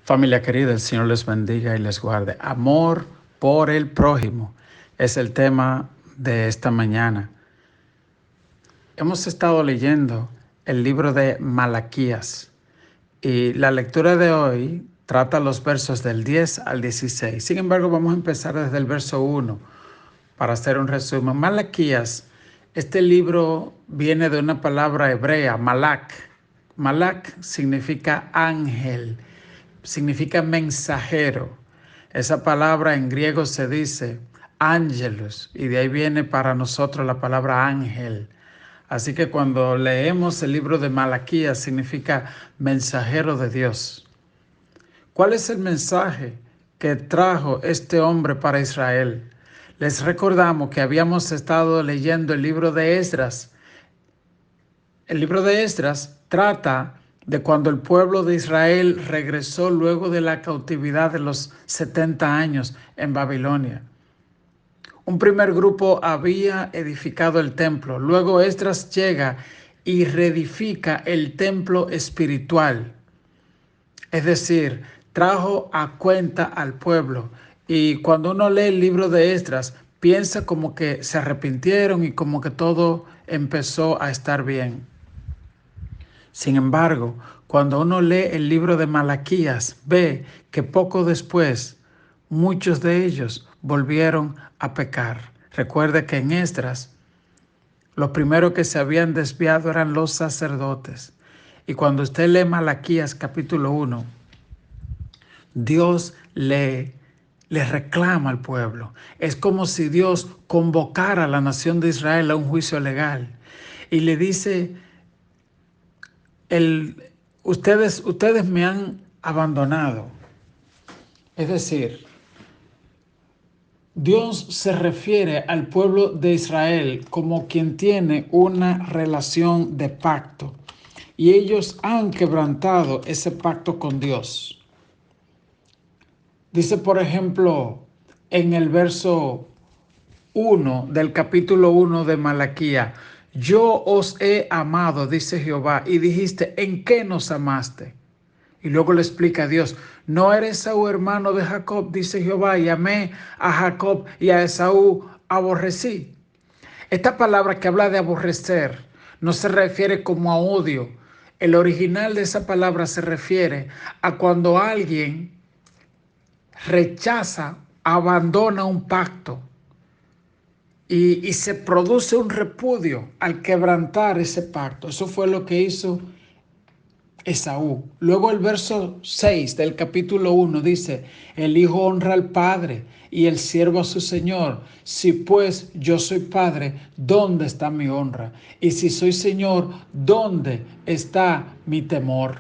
Familia querida, el Señor les bendiga y les guarde. Amor por el prójimo es el tema de esta mañana. Hemos estado leyendo el libro de Malaquías y la lectura de hoy trata los versos del 10 al 16. Sin embargo, vamos a empezar desde el verso 1 para hacer un resumen. Malaquías, este libro viene de una palabra hebrea, malak. Malak significa ángel, significa mensajero. Esa palabra en griego se dice ángelos y de ahí viene para nosotros la palabra ángel. Así que cuando leemos el libro de Malaquías significa mensajero de Dios. ¿Cuál es el mensaje que trajo este hombre para Israel? Les recordamos que habíamos estado leyendo el libro de Esdras. El libro de Esdras trata de cuando el pueblo de Israel regresó luego de la cautividad de los 70 años en Babilonia. Un primer grupo había edificado el templo, luego Esdras llega y reedifica el templo espiritual. Es decir, trajo a cuenta al pueblo. Y cuando uno lee el libro de Esdras, piensa como que se arrepintieron y como que todo empezó a estar bien. Sin embargo, cuando uno lee el libro de Malaquías, ve que poco después muchos de ellos volvieron a pecar. Recuerde que en Esdras los primeros que se habían desviado eran los sacerdotes. Y cuando usted lee Malaquías capítulo 1, Dios le reclama al pueblo. Es como si Dios convocara a la nación de Israel a un juicio legal y le dice: ustedes me han abandonado. Es decir, Dios se refiere al pueblo de Israel como quien tiene una relación de pacto y ellos han quebrantado ese pacto con Dios. Dice, por ejemplo, en el verso 1 del capítulo 1 de Malaquía: yo os he amado, dice Jehová, y dijiste, ¿en qué nos amaste? Y luego le explica a Dios: ¿no eres Esaú hermano de Jacob? Dice Jehová, y amé a Jacob y a Esaú aborrecí. Esta palabra que habla de aborrecer no se refiere como a odio. El original de esa palabra se refiere a cuando alguien rechaza, abandona un pacto y se produce un repudio al quebrantar ese pacto. Eso fue lo que hizo Esaú. Luego el verso 6 del capítulo 1 dice: el hijo honra al padre y el siervo a su señor. Si pues yo soy padre, ¿dónde está mi honra? Y si soy señor, ¿dónde está mi temor?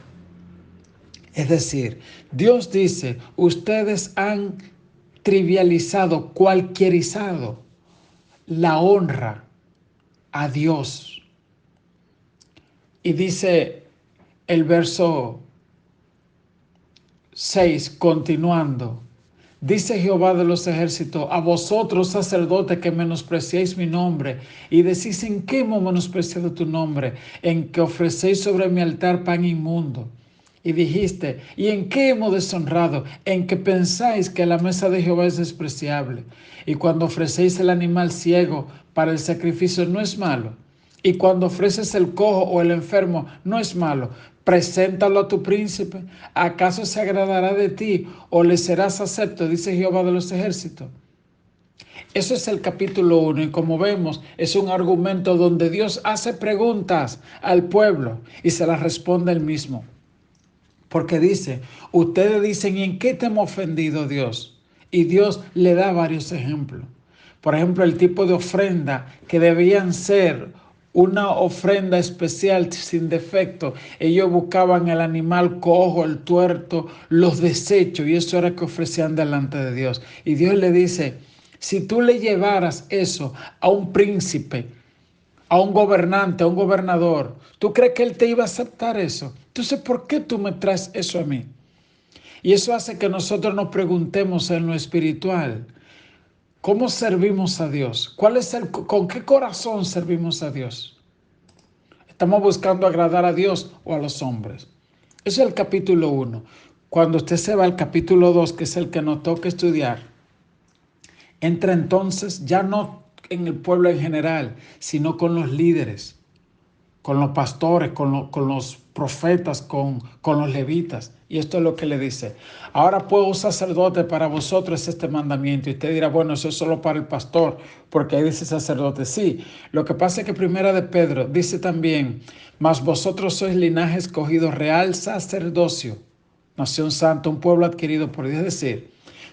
Es decir, Dios dice: ustedes han trivializado, cualquierizado la honra a Dios. Y dice el verso 6, continuando: dice Jehová de los ejércitos, a vosotros sacerdotes que menospreciáis mi nombre, y decís, ¿en qué hemos menospreciado tu nombre? En que ofrecéis sobre mi altar pan inmundo. Y dijiste, ¿y en qué hemos deshonrado? En que pensáis que la mesa de Jehová es despreciable. Y cuando ofrecéis el animal ciego para el sacrificio, no es malo. Y cuando ofreces el cojo o el enfermo, no es malo. Preséntalo a tu príncipe. ¿Acaso se agradará de ti o le serás acepto? Dice Jehová de los ejércitos. Eso es el capítulo 1 y como vemos es un argumento donde Dios hace preguntas al pueblo y se las responde él mismo. Porque dice, ustedes dicen, ¿y en qué te hemos ofendido, Dios? Y Dios le da varios ejemplos. Por ejemplo, el tipo de ofrenda que debían ser una ofrenda especial sin defecto. Ellos buscaban el animal cojo, el tuerto, los desechos, y eso era que ofrecían delante de Dios. Y Dios le dice, si tú le llevaras eso a un príncipe, a un gobernante, a un gobernador, ¿tú crees que él te iba a aceptar eso? Entonces, ¿por qué tú me traes eso a mí? Y eso hace que nosotros nos preguntemos en lo espiritual, ¿cómo servimos a Dios? ¿Con qué corazón servimos a Dios? ¿Estamos buscando agradar a Dios o a los hombres? Eso es el capítulo 1. Cuando usted se va al capítulo 2, que es el que nos toca estudiar, entra entonces ya no en el pueblo en general, sino con los líderes, con los pastores, con los profetas, con los levitas. Y esto es lo que le dice. Ahora pues, un sacerdote, para vosotros es este mandamiento. Y usted dirá, bueno, eso es solo para el pastor, porque ahí dice sacerdote. Sí, lo que pasa es que primera de Pedro dice también, mas vosotros sois linaje escogido, real sacerdocio, nación santa, un pueblo adquirido por Dios. Es decir,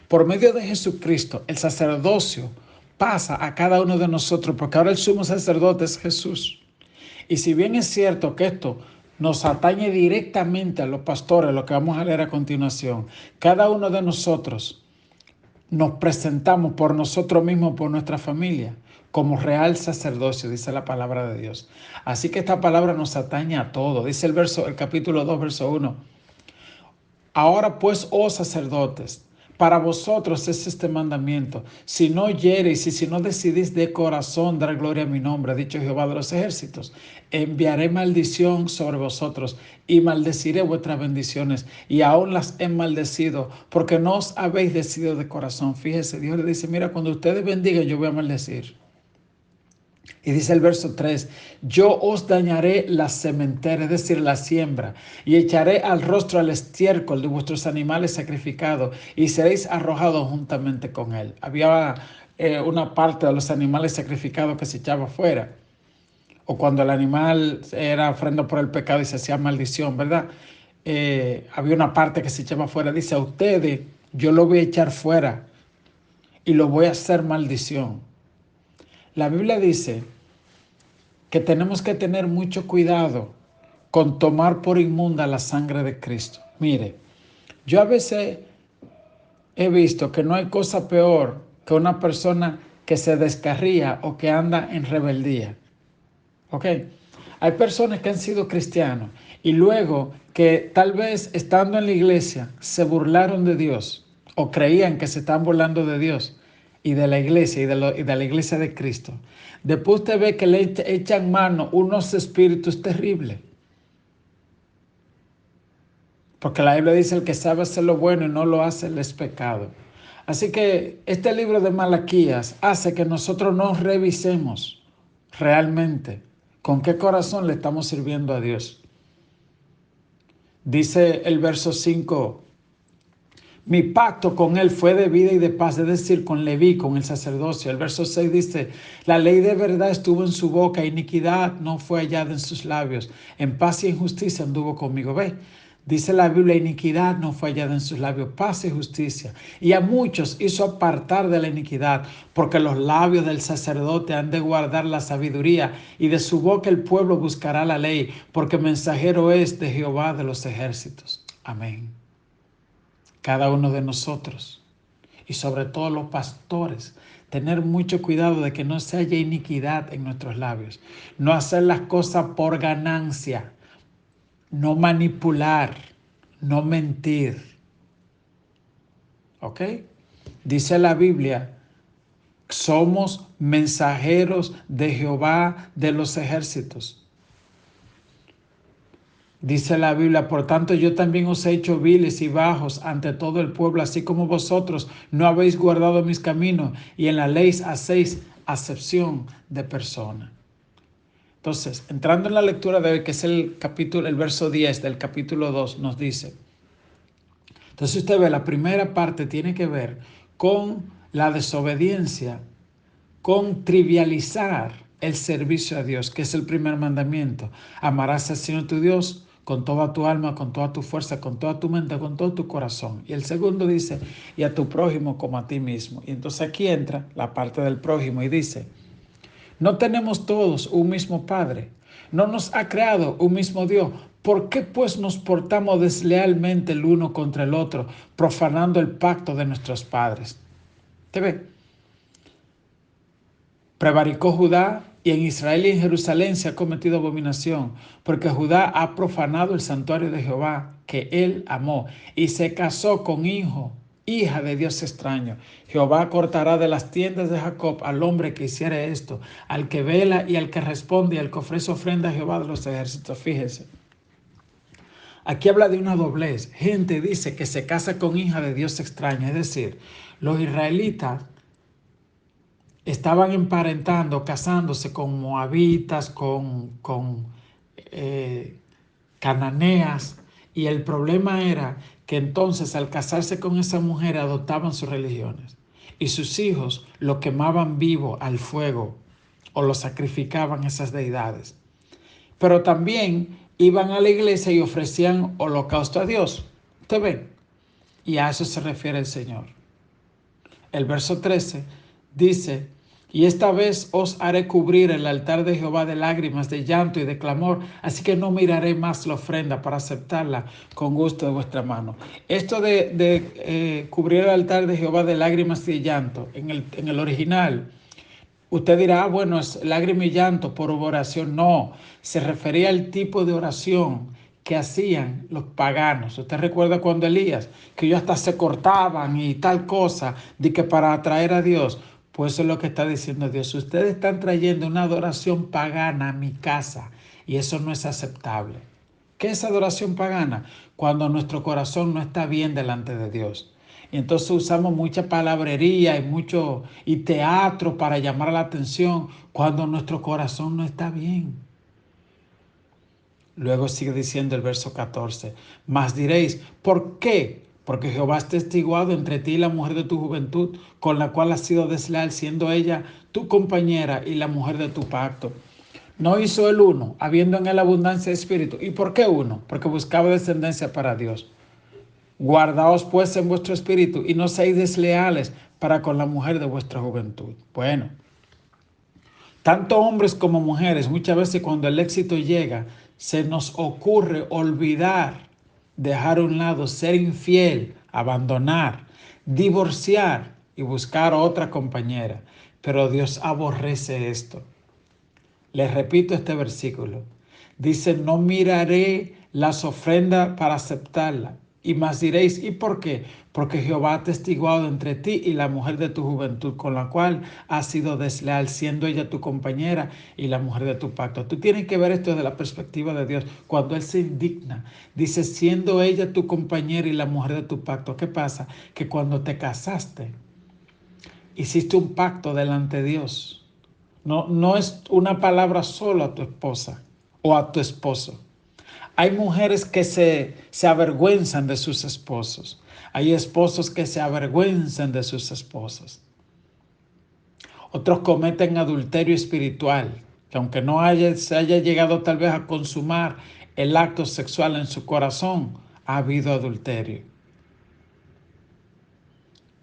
por medio de Jesucristo, el sacerdocio pasa a cada uno de nosotros, porque ahora el sumo sacerdote es Jesús. Y si bien es cierto que esto nos atañe directamente a los pastores, lo que vamos a leer a continuación, cada uno de nosotros nos presentamos por nosotros mismos, por nuestra familia, como real sacerdocio, dice la palabra de Dios. Así que esta palabra nos atañe a todos. Dice el capítulo 2, verso 1. Ahora pues, oh sacerdotes, para vosotros es este mandamiento. Si no oyereis y si no decidís de corazón dar gloria a mi nombre, ha dicho Jehová de los ejércitos, enviaré maldición sobre vosotros y maldeciré vuestras bendiciones, y aún las he maldecido, porque no os habéis decidido de corazón. Fíjese, Dios le dice, mira, cuando ustedes bendigan, yo voy a maldecir. Y dice el verso 3, yo os dañaré la sementera, es decir, la siembra, y echaré al rostro al estiércol de vuestros animales sacrificados, y seréis arrojados juntamente con él. Había una parte de los animales sacrificados que se echaba fuera, o cuando el animal era ofrenda por el pecado y se hacía maldición, ¿verdad? Había una parte que se echaba fuera. Dice, a ustedes yo lo voy a echar fuera y lo voy a hacer maldición. La Biblia dice que tenemos que tener mucho cuidado con tomar por inmunda la sangre de Cristo. Mire, yo a veces he visto que no hay cosa peor que una persona que se descarría o que anda en rebeldía. ¿Ok? Hay personas que han sido cristianos y luego que tal vez estando en la iglesia se burlaron de Dios o creían que se están burlando de Dios y de la iglesia y de la iglesia de Cristo. Después usted ve que le echan mano unos espíritus terribles. Porque la Biblia dice el que sabe hacer lo bueno y no lo hace, él es pecado. Así que este libro de Malaquías hace que nosotros nos revisemos realmente con qué corazón le estamos sirviendo a Dios. Dice el verso 5, mi pacto con él fue de vida y de paz, es decir, con Leví, con el sacerdocio. El verso 6 dice, la ley de verdad estuvo en su boca, iniquidad no fue hallada en sus labios. En paz y en justicia anduvo conmigo. Ve, dice la Biblia, iniquidad no fue hallada en sus labios, paz y justicia. Y a muchos hizo apartar de la iniquidad, porque los labios del sacerdote han de guardar la sabiduría, y de su boca el pueblo buscará la ley, porque mensajero es de Jehová de los ejércitos. Amén. Cada uno de nosotros, y sobre todo los pastores, tener mucho cuidado de que no se haya iniquidad en nuestros labios, no hacer las cosas por ganancia, no manipular, no mentir. ¿Ok? Dice la Biblia, somos mensajeros de Jehová de los ejércitos. Dice la Biblia, por tanto yo también os he hecho viles y bajos ante todo el pueblo, así como vosotros no habéis guardado mis caminos y en la ley hacéis acepción de persona. Entonces, entrando en la lectura de hoy, que es el verso 10 del capítulo 2, nos dice, entonces usted ve, la primera parte tiene que ver con la desobediencia, con trivializar el servicio a Dios, que es el primer mandamiento. Amarás al Señor tu Dios con toda tu alma, con toda tu fuerza, con toda tu mente, con todo tu corazón. Y el segundo dice, y a tu prójimo como a ti mismo. Y entonces aquí entra la parte del prójimo y dice, no tenemos todos un mismo Padre, no nos ha creado un mismo Dios. ¿Por qué pues nos portamos deslealmente el uno contra el otro, profanando el pacto de nuestros padres? ¿Te ve? Prevaricó Judá, y en Israel y en Jerusalén se ha cometido abominación, porque Judá ha profanado el santuario de Jehová, que él amó, y se casó con hija de Dios extraño. Jehová cortará de las tiendas de Jacob al hombre que hiciere esto, al que vela y al que responde, y al que ofrece ofrenda a Jehová de los ejércitos. Fíjese. Aquí habla de una doblez. Gente dice que se casa con hija de Dios extraño. Es decir, los israelitas estaban emparentando, casándose con moabitas, con cananeas. Y el problema era que entonces al casarse con esa mujer adoptaban sus religiones. Y sus hijos lo quemaban vivo al fuego o lo sacrificaban a esas deidades. Pero también iban a la iglesia y ofrecían holocausto a Dios. ¿Usted ve? Y a eso se refiere el Señor. El verso 13 dice: y esta vez os haré cubrir el altar de Jehová de lágrimas, de llanto y de clamor, así que no miraré más la ofrenda para aceptarla con gusto de vuestra mano. Esto de cubrir el altar de Jehová de lágrimas y de llanto, en el original, usted dirá, bueno, es lágrima y llanto por oración. No, se refería al tipo de oración que hacían los paganos. Usted recuerda cuando Elías, que ellos hasta se cortaban y tal cosa, de que para atraer a Dios. Pues eso es lo que está diciendo Dios. Ustedes están trayendo una adoración pagana a mi casa y eso no es aceptable. ¿Qué es adoración pagana? Cuando nuestro corazón no está bien delante de Dios. Y entonces usamos mucha palabrería y teatro para llamar la atención cuando nuestro corazón no está bien. Luego sigue diciendo el verso 14: mas diréis, ¿por qué? Porque Jehová es testiguado entre ti y la mujer de tu juventud, con la cual has sido desleal, siendo ella tu compañera y la mujer de tu pacto. No hizo el uno, habiendo en él abundancia de espíritu. ¿Y por qué uno? Porque buscaba descendencia para Dios. Guardaos pues en vuestro espíritu y no seáis desleales para con la mujer de vuestra juventud. Bueno, tanto hombres como mujeres, muchas veces cuando el éxito llega, se nos ocurre olvidar, dejar a un lado, ser infiel, abandonar, divorciar y buscar a otra compañera. Pero Dios aborrece esto. Les repito este versículo. Dice: no miraré las ofrendas para aceptarlas. Y más diréis, ¿y por qué? Porque Jehová ha testiguado entre ti y la mujer de tu juventud, con la cual has sido desleal, siendo ella tu compañera y la mujer de tu pacto. Tú tienes que ver esto desde la perspectiva de Dios. Cuando Él se indigna, dice, siendo ella tu compañera y la mujer de tu pacto. ¿Qué pasa? Que cuando te casaste, hiciste un pacto delante de Dios. No es una palabra solo a tu esposa o a tu esposo. Hay mujeres que se avergüenzan de sus esposos. Hay esposos que se avergüenzan de sus esposas. Otros cometen adulterio espiritual, que aunque no se haya llegado tal vez a consumar el acto sexual en su corazón, ha habido adulterio.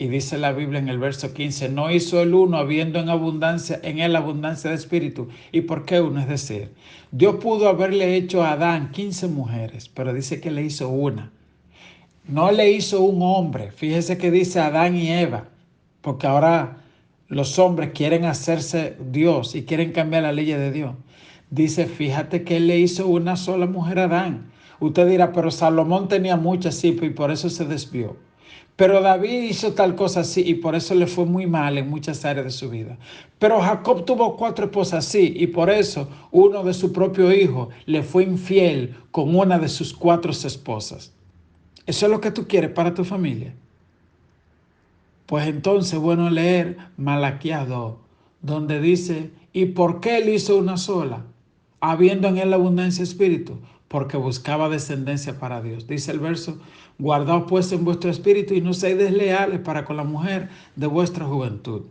Y dice la Biblia en el verso 15, no hizo el uno habiendo en él abundancia de espíritu. ¿Y por qué uno? Es decir, Dios pudo haberle hecho a Adán 15 mujeres, pero dice que le hizo una. No le hizo un hombre. Fíjese que dice Adán y Eva, porque ahora los hombres quieren hacerse Dios y quieren cambiar la ley de Dios. Dice, fíjate que él le hizo una sola mujer a Adán. Usted dirá, pero Salomón tenía muchas, sí, y por eso se desvió. Pero David hizo tal cosa así y por eso le fue muy mal en muchas áreas de su vida. Pero Jacob tuvo 4 esposas así y por eso uno de su propio hijo le fue infiel con una de sus 4 esposas. ¿Eso es lo que tú quieres para tu familia? Pues entonces bueno leer Malaquías 2, donde dice, ¿y por qué él hizo una sola? Habiendo en él abundancia de espíritu, porque buscaba descendencia para Dios. Dice el verso, guardaos pues en vuestro espíritu y no seáis desleales para con la mujer de vuestra juventud.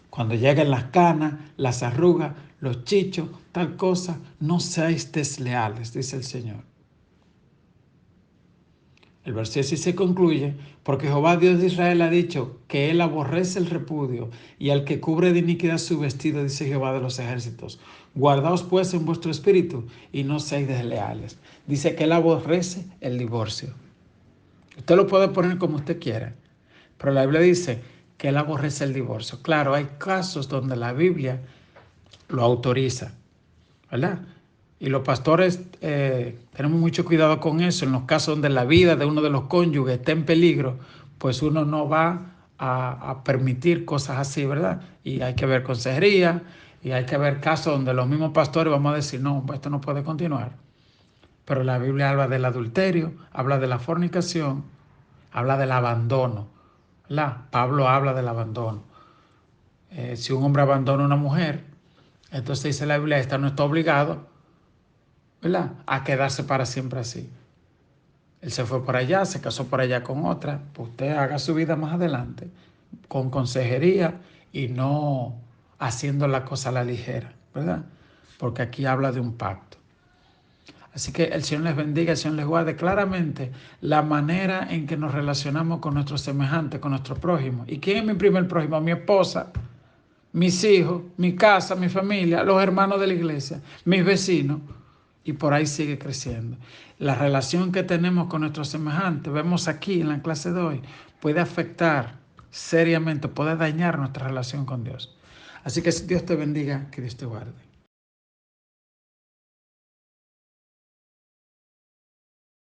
Cuando lleguen las canas, las arrugas, los chichos, tal cosa, no seáis desleales, dice el Señor. El verso 16 concluye, porque Jehová Dios de Israel ha dicho que él aborrece el repudio y al que cubre de iniquidad su vestido, dice Jehová de los ejércitos. Guardaos pues en vuestro espíritu y no seáis desleales. Dice que él aborrece el divorcio. Usted lo puede poner como usted quiera, pero la Biblia dice que él aborrece el divorcio. Claro, hay casos donde la Biblia lo autoriza, ¿verdad? Y los pastores tenemos mucho cuidado con eso. En los casos donde la vida de uno de los cónyuges está en peligro, pues uno no va a permitir cosas así, ¿verdad? Y hay que ver consejería y hay que ver casos donde los mismos pastores vamos a decir, no, esto no puede continuar. Pero la Biblia habla del adulterio, habla de la fornicación, habla del abandono, ¿verdad? Pablo habla del abandono. Si un hombre abandona a una mujer, entonces dice la Biblia, esta no está obligado, ¿verdad?, a quedarse para siempre así. Él se fue por allá, se casó por allá con otra, pues usted haga su vida más adelante, con consejería y no haciendo la cosa a la ligera, ¿verdad? Porque aquí habla de un pacto. Así que el Señor les bendiga, el Señor les guarde. Claramente, la manera en que nos relacionamos con nuestros semejantes, con nuestro prójimo. ¿Y quién es mi primer prójimo? Mi esposa, mis hijos, mi casa, mi familia, los hermanos de la iglesia, mis vecinos. Y por ahí sigue creciendo. La relación que tenemos con nuestros semejantes, vemos aquí en la clase de hoy, puede afectar seriamente, puede dañar nuestra relación con Dios. Así que Dios te bendiga, que Dios te guarde.